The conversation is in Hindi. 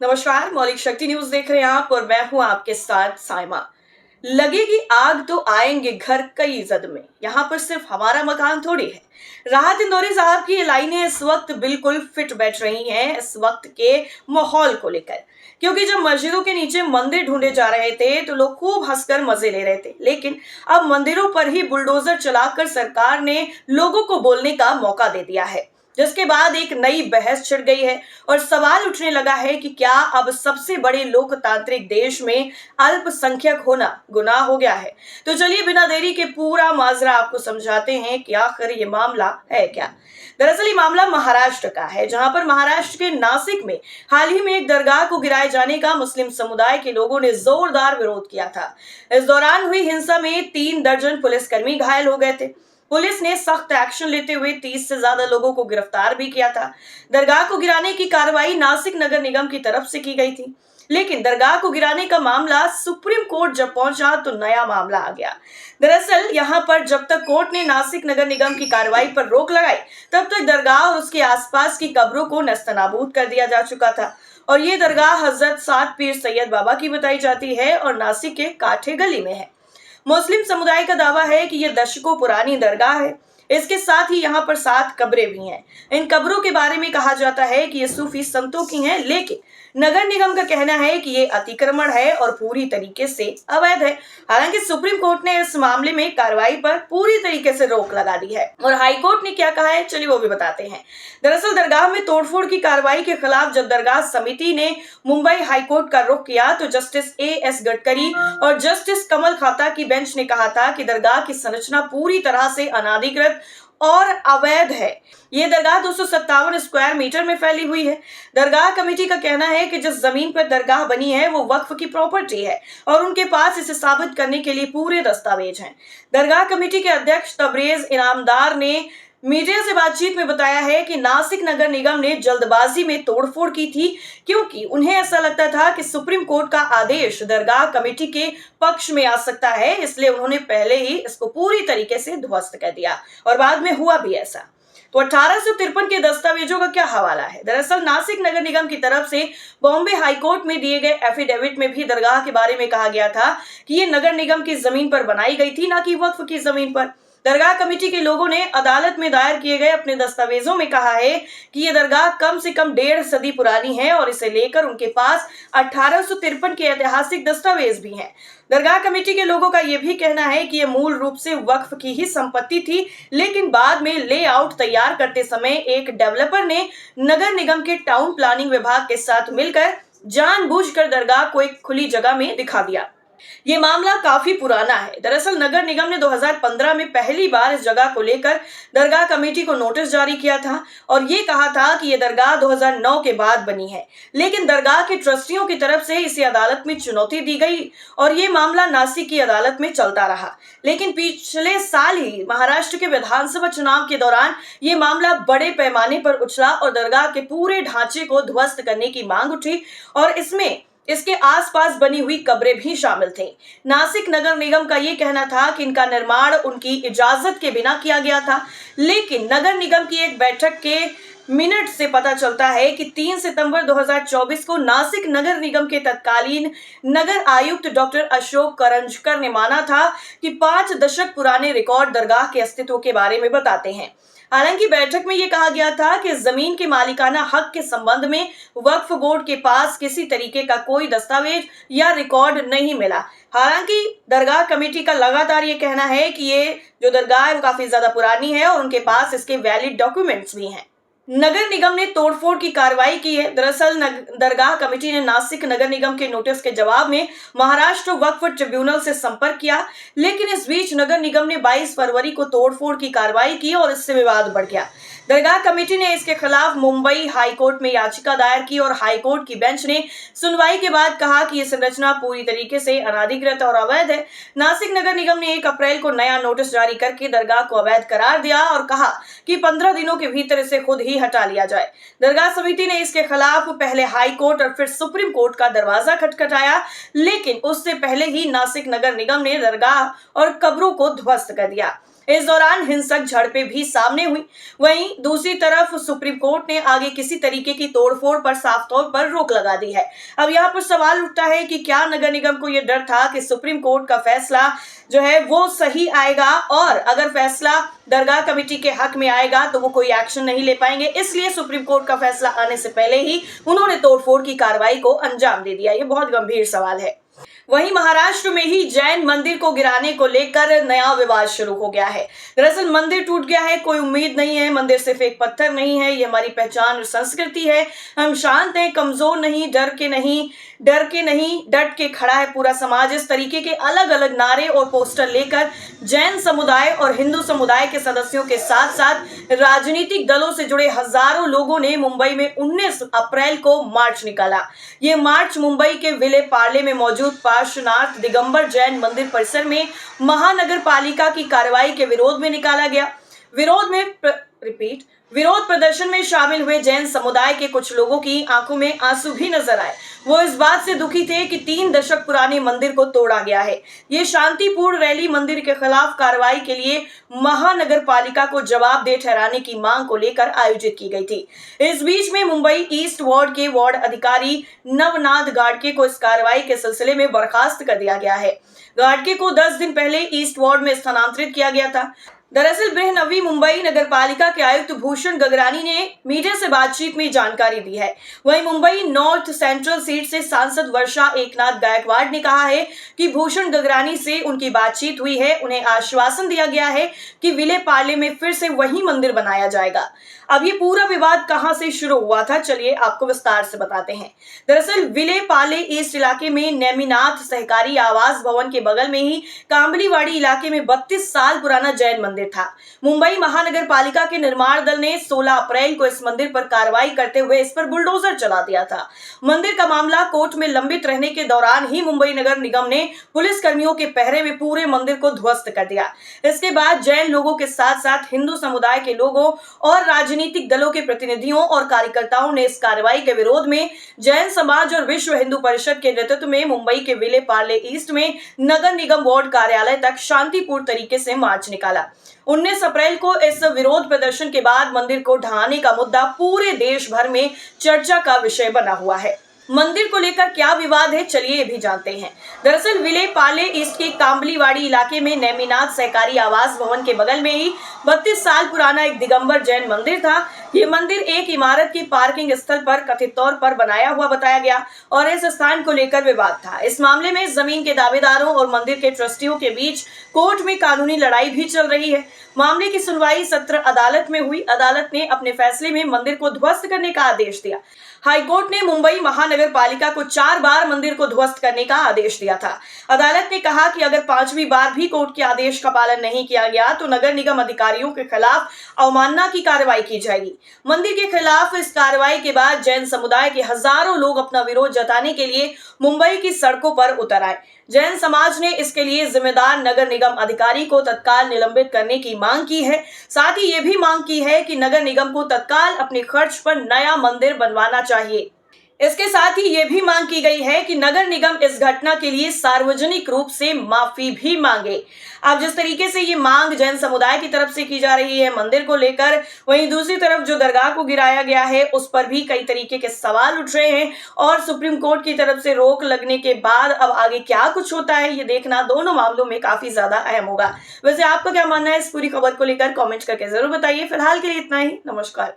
नमस्कार, मौलिक शक्ति न्यूज देख रहे हैं आप और मैं हूं आपके साथ साइमा। लगेगी आग तो आएंगे घर कई जद में, यहाँ पर सिर्फ हमारा मकान थोड़ी है। राहत इंदौरी साहब की ये लाइनें इस वक्त बिल्कुल फिट बैठ रही हैं इस वक्त के माहौल को लेकर, क्योंकि जब मस्जिदों के नीचे मंदिर ढूंढे जा रहे थे तो लोग खूब हंसकर मजे ले रहे थे, लेकिन अब मंदिरों पर ही बुलडोजर चलाकर सरकार ने लोगों को बोलने का मौका दे दिया है, जिसके बाद एक नई बहस छिड़ गई है और सवाल उठने लगा है कि क्या अब सबसे बड़े लोकतांत्रिक देश में अल्पसंख्यक होना गुनाह हो गया है। तो चलिए बिना देरी के पूरा माजरा आपको समझाते हैं कि आखिर ये मामला है क्या। दरअसल ये मामला महाराष्ट्र का है, जहां पर महाराष्ट्र के नासिक में हाल ही में एक दरगाह को गिराए जाने का मुस्लिम समुदाय के लोगों ने जोरदार विरोध किया था। इस दौरान हुई हिंसा में 3 दर्जन पुलिसकर्मी घायल हो गए थे। पुलिस ने सख्त एक्शन लेते हुए 30 से ज्यादा लोगों को गिरफ्तार भी किया था। दरगाह को गिराने की कार्रवाई नासिक नगर निगम की तरफ से की गई थी, लेकिन दरगाह को गिराने का मामला सुप्रीम कोर्ट जब पहुंचा तो नया मामला आ गया। दरअसल यहां पर जब तक कोर्ट ने नासिक नगर निगम की कार्रवाई पर रोक लगाई, तब तक दरगाह और उसके आसपास की कब्रों को नस्तनाबूद कर दिया जा चुका था। और ये दरगाह हजरत सात पीर सैयद बाबा की बताई जाती है और नासिक के काठे गली में है। मुस्लिम समुदाय का दावा है कि यह दशकों पुरानी दरगाह है। इसके साथ ही यहाँ पर 7 कब्रें भी हैं। इन कब्रों के बारे में कहा जाता है कि ये सूफी संतों की हैं, लेकिन नगर निगम का कहना है कि ये अतिक्रमण है और पूरी तरीके से अवैध है। हालांकि सुप्रीम कोर्ट ने इस मामले में कार्रवाई पर पूरी तरीके से रोक लगा दी है। और हाई कोर्ट ने क्या कहा है, चलिए वो भी बताते हैं। दरअसल दरगाह में तोड़फोड़ की कार्रवाई के खिलाफ जब दरगाह समिति ने मुंबई हाई कोर्ट का रुख किया तो जस्टिस एएस गडकरी और जस्टिस कमल खाता की बेंच ने कहा था कि दरगाह की संरचना पूरी तरह से अनाधिकृत और अवैध है। ये दरगाह 257 स्क्वायर मीटर में फैली हुई है। दरगाह कमेटी का कहना है कि जिस जमीन पर दरगाह बनी है वो वक्फ की प्रॉपर्टी है और उनके पास इसे साबित करने के लिए पूरे दस्तावेज हैं। दरगाह कमेटी के अध्यक्ष तबरेज इनामदार ने मीडिया से बातचीत में बताया है कि नासिक नगर निगम ने जल्दबाजी में तोड़फोड़ की थी, क्योंकि उन्हें ऐसा लगता था कि सुप्रीम कोर्ट का आदेश दरगाह कमेटी के पक्ष में आ सकता है, इसलिए उन्होंने पहले ही इसको पूरी तरीके से ध्वस्त कर दिया और बाद में हुआ भी ऐसा। तो 1853 के दस्तावेजों का क्या हवाला है। दरअसल नासिक नगर निगम की तरफ से बॉम्बे हाईकोर्ट में दिए गए एफिडेविट में भी दरगाह के बारे में कहा गया था कि ये नगर निगम की जमीन पर बनाई गई थी, ना कि वक्फ की जमीन पर। दरगाह कमेटी के लोगों ने अदालत में दायर किए गए अपने दस्तावेजों में कहा है कि यह दरगाह कम से कम 1.5 सदी पुरानी है और इसे लेकर उनके पास 1853 के ऐतिहासिक दस्तावेज भी हैं। दरगाह कमेटी के लोगों का यह भी कहना है कि यह मूल रूप से वक्फ की ही संपत्ति थी, लेकिन बाद में लेआउट तैयार करते समय एक डेवलपर ने नगर निगम के टाउन प्लानिंग विभाग के साथ मिलकर जानबूझकर दरगाह को एक खुली जगह में दिखा दिया। ये मामला काफी पुराना है। दरअसल नगर निगम ने 2015 में पहली बार इस जगह को लेकर दरगाह कमेटी को नोटिस जारी किया था और ये कहा था कि यह दरगाह 2009 के बाद बनी है, लेकिन दरगाह के ट्रस्टियों की तरफ से इसे अदालत में चुनौती दी गई और ये मामला नासिक की अदालत में चलता रहा। लेकिन पिछले साल ही महाराष्ट्र के विधानसभा चुनाव के दौरान ये मामला बड़े पैमाने पर उछला और दरगाह के पूरे ढांचे को ध्वस्त करने की मांग उठी और इसमें इसके आसपास बनी हुई कब्रें भी शामिल थीं। नासिक नगर निगम का ये कहना था कि इनका निर्माण उनकी इजाजत के बिना किया गया था, लेकिन नगर निगम की एक बैठक के मिनट से पता चलता है कि 3 सितंबर 2024 को नासिक नगर निगम के तत्कालीन नगर आयुक्त डॉक्टर अशोक करंजकर ने माना था कि 5 दशक पुराने रिकॉर्ड दरगाह के अस्तित्व के बारे में बताते हैं। हालांकि बैठक में यह कहा गया था कि जमीन के मालिकाना हक के संबंध में वक्फ बोर्ड के पास किसी तरीके का कोई दस्तावेज या रिकॉर्ड नहीं मिला। हालांकि दरगाह कमेटी का लगातार ये कहना है कि ये जो दरगाह है वो काफी ज्यादा पुरानी है और उनके पास इसके वैलिड डॉक्यूमेंट्स भी हैं। नगर निगम ने तोड़फोड़ की कार्रवाई की है। दरअसल दरगाह कमेटी ने नासिक नगर निगम के नोटिस के जवाब में महाराष्ट्र वक्फ ट्रिब्यूनल से संपर्क किया, लेकिन इस बीच नगर निगम ने 22 फरवरी को तोड़फोड़ की कार्रवाई की और इससे विवाद बढ़ गया। दरगाह कमेटी ने इसके खिलाफ मुंबई हाईकोर्ट में याचिका दायर की और हाईकोर्ट की बेंच ने सुनवाई के बाद कहा कि यह संरचना पूरी तरीके से अनाधिकृत और अवैध है। नासिक नगर निगम ने 1 अप्रैल को नया नोटिस जारी करके दरगाह को अवैध करार दिया और कहा कि 15 दिनों के भीतर इसे खुद ही हटा लिया जाए। दरगाह समिति ने इसके खिलाफ पहले हाई कोर्ट और फिर सुप्रीम कोर्ट का दरवाजा खटखटाया, लेकिन उससे पहले ही नासिक नगर निगम ने दरगाह और कब्रों को ध्वस्त कर दिया। इस दौरान हिंसक झड़पें भी सामने हुई। वहीं दूसरी तरफ सुप्रीम कोर्ट ने आगे किसी तरीके की तोड़फोड़ पर साफ तौर पर रोक लगा दी है। अब यहाँ पर सवाल उठता है कि क्या नगर निगम को यह डर था कि सुप्रीम कोर्ट का फैसला जो है वो सही आएगा, और अगर फैसला दरगाह कमेटी के हक में आएगा तो वो कोई एक्शन नहीं ले पाएंगे, इसलिए सुप्रीम कोर्ट का फैसला आने से पहले ही उन्होंने तोड़फोड़ की कार्रवाई को अंजाम दे दिया। ये बहुत गंभीर सवाल है। वहीं महाराष्ट्र में ही जैन मंदिर को गिराने को लेकर नया विवाद शुरू हो गया है। दरअसल मंदिर टूट गया है, कोई उम्मीद नहीं है, मंदिर सिर्फ एक पत्थर नहीं है, ये हमारी पहचान और संस्कृति है। हम शांत हैं, कमजोर नहीं, डर के नहीं, डट के खड़ा है पूरा समाज। इस तरीके के अलग अलग नारे और पोस्टर लेकर जैन समुदाय और हिंदू समुदाय के सदस्यों के साथ साथ राजनीतिक दलों से जुड़े हजारों लोगों ने मुंबई में 19 अप्रैल को मार्च निकाला। ये मार्च मुंबई के विले पार्ले में मौजूद पार्श्वनाथ दिगंबर जैन मंदिर परिसर में महानगर पालिका की कार्रवाई के विरोध में निकाला गया। विरोध प्रदर्शन में शामिल हुए जैन समुदाय के कुछ लोगों की आंखों में आंसू भी नजर आए। वो इस बात से दुखी थे कि 3 दशक पुराने मंदिर को तोड़ा गया है। ये शांतिपूर्ण रैली मंदिर के खिलाफ कार्रवाई के लिए महानगर पालिका को जवाबदेह ठहराने की मांग को लेकर आयोजित की गई थी। इस बीच में मुंबई ईस्ट वार्ड के वार्ड अधिकारी नवनाथ गाडके को इस कार्रवाई के सिलसिले में बर्खास्त कर दिया गया है। गाडके को 10 दिन पहले ईस्ट वार्ड में स्थानांतरित किया गया था। दरअसल बृहनवी मुंबई नगर पालिका के आयुक्त भूषण गगरानी ने मीडिया से बातचीत में जानकारी दी है। वहीं मुंबई नॉर्थ सेंट्रल सीट से सांसद वर्षा एकनाथ गायकवाड़ ने कहा है कि भूषण गगरानी से उनकी बातचीत हुई है। उन्हें आश्वासन दिया गया है कि विले पार्ले में फिर से वही मंदिर बनाया जाएगा। अब ये पूरा विवाद कहां से शुरू हुआ था, चलिए आपको विस्तार से बताते हैं। दरअसल विले पार्ले ईस्ट इलाके में नेमिनाथ सहकारी आवास भवन के बगल में ही कांबलीवाड़ी इलाके में 32 साल पुराना जैन मंदिर था। मुंबई महानगर पालिका के निर्माण दल ने 16 अप्रैल को इस मंदिर पर कार्रवाई करते हुए इस पर बुलडोजर चला दिया था। मंदिर का मामला कोर्ट में लंबित रहने के दौरान ही मुंबई नगर निगम ने पुलिस कर्मियों के पहरे में पूरे मंदिर को ध्वस्त कर दिया। इसके बाद जैन लोगों के साथ साथ हिंदू समुदाय के लोगों और राजनीतिक दलों के प्रतिनिधियों और कार्यकर्ताओं ने इस कार्रवाई के विरोध में जैन समाज और विश्व हिंदू परिषद के नेतृत्व में मुंबई के विले पार्ले ईस्ट में नगर निगम वार्ड कार्यालय तक शांतिपूर्ण तरीके से मार्च निकाला। 19 अप्रैल को इस विरोध प्रदर्शन के बाद मंदिर को ढहाने का मुद्दा पूरे देश भर में चर्चा का विषय बना हुआ है। मंदिर को लेकर क्या विवाद है, चलिए ये भी जानते हैं। दरअसल विले पार्ले ईस्ट के कांबलीवाड़ी इलाके में नेमिनाथ सहकारी आवास भवन के बगल में ही 32 साल पुराना एक दिगंबर जैन मंदिर था। ये मंदिर एक इमारत की पार्किंग स्थल पर कथित तौर पर बनाया हुआ बताया गया और इस स्थान को लेकर विवाद था। इस मामले में जमीन के दावेदारों और मंदिर के ट्रस्टियों के बीच कोर्ट में कानूनी लड़ाई भी चल रही है। मामले की सुनवाई सत्र अदालत में हुई। अदालत ने अपने फैसले में मंदिर को ध्वस्त करने का आदेश दिया। हाईकोर्ट ने मुंबई महानगर पालिका को 4 बार मंदिर को ध्वस्त करने का आदेश दिया था। अदालत ने कहा कि अगर 5वीं बार भी कोर्ट के आदेश का पालन नहीं किया गया तो नगर निगम अधिकारियों के खिलाफ अवमानना की कार्रवाई की जाएगी। मंदिर के खिलाफ इस कार्रवाई के बाद जैन समुदाय के हजारों लोग अपना विरोध जताने के लिए मुंबई की सड़कों पर उतर आए। जैन समाज ने इसके लिए जिम्मेदार नगर निगम अधिकारी को तत्काल निलंबित करने की मांग की है। साथ ही ये भी मांग की है कि नगर निगम को तत्काल अपने खर्च पर नया मंदिर बनवाना चाहिए। इसके साथ ही ये भी मांग की गई है कि नगर निगम इस घटना के लिए सार्वजनिक रूप से माफी भी मांगे। अब जिस तरीके से ये मांग जैन समुदाय की तरफ से की जा रही है मंदिर को लेकर, वहीं दूसरी तरफ जो दरगाह को गिराया गया है उस पर भी कई तरीके के सवाल उठ रहे हैं और सुप्रीम कोर्ट की तरफ से रोक लगने के बाद अब आगे क्या कुछ होता है ये देखना दोनों मामलों में काफी ज्यादा अहम होगा। वैसे आपका क्या मानना है इस पूरी खबर को लेकर, कॉमेंट करके जरूर बताइए। फिलहाल के लिए इतना ही, नमस्कार।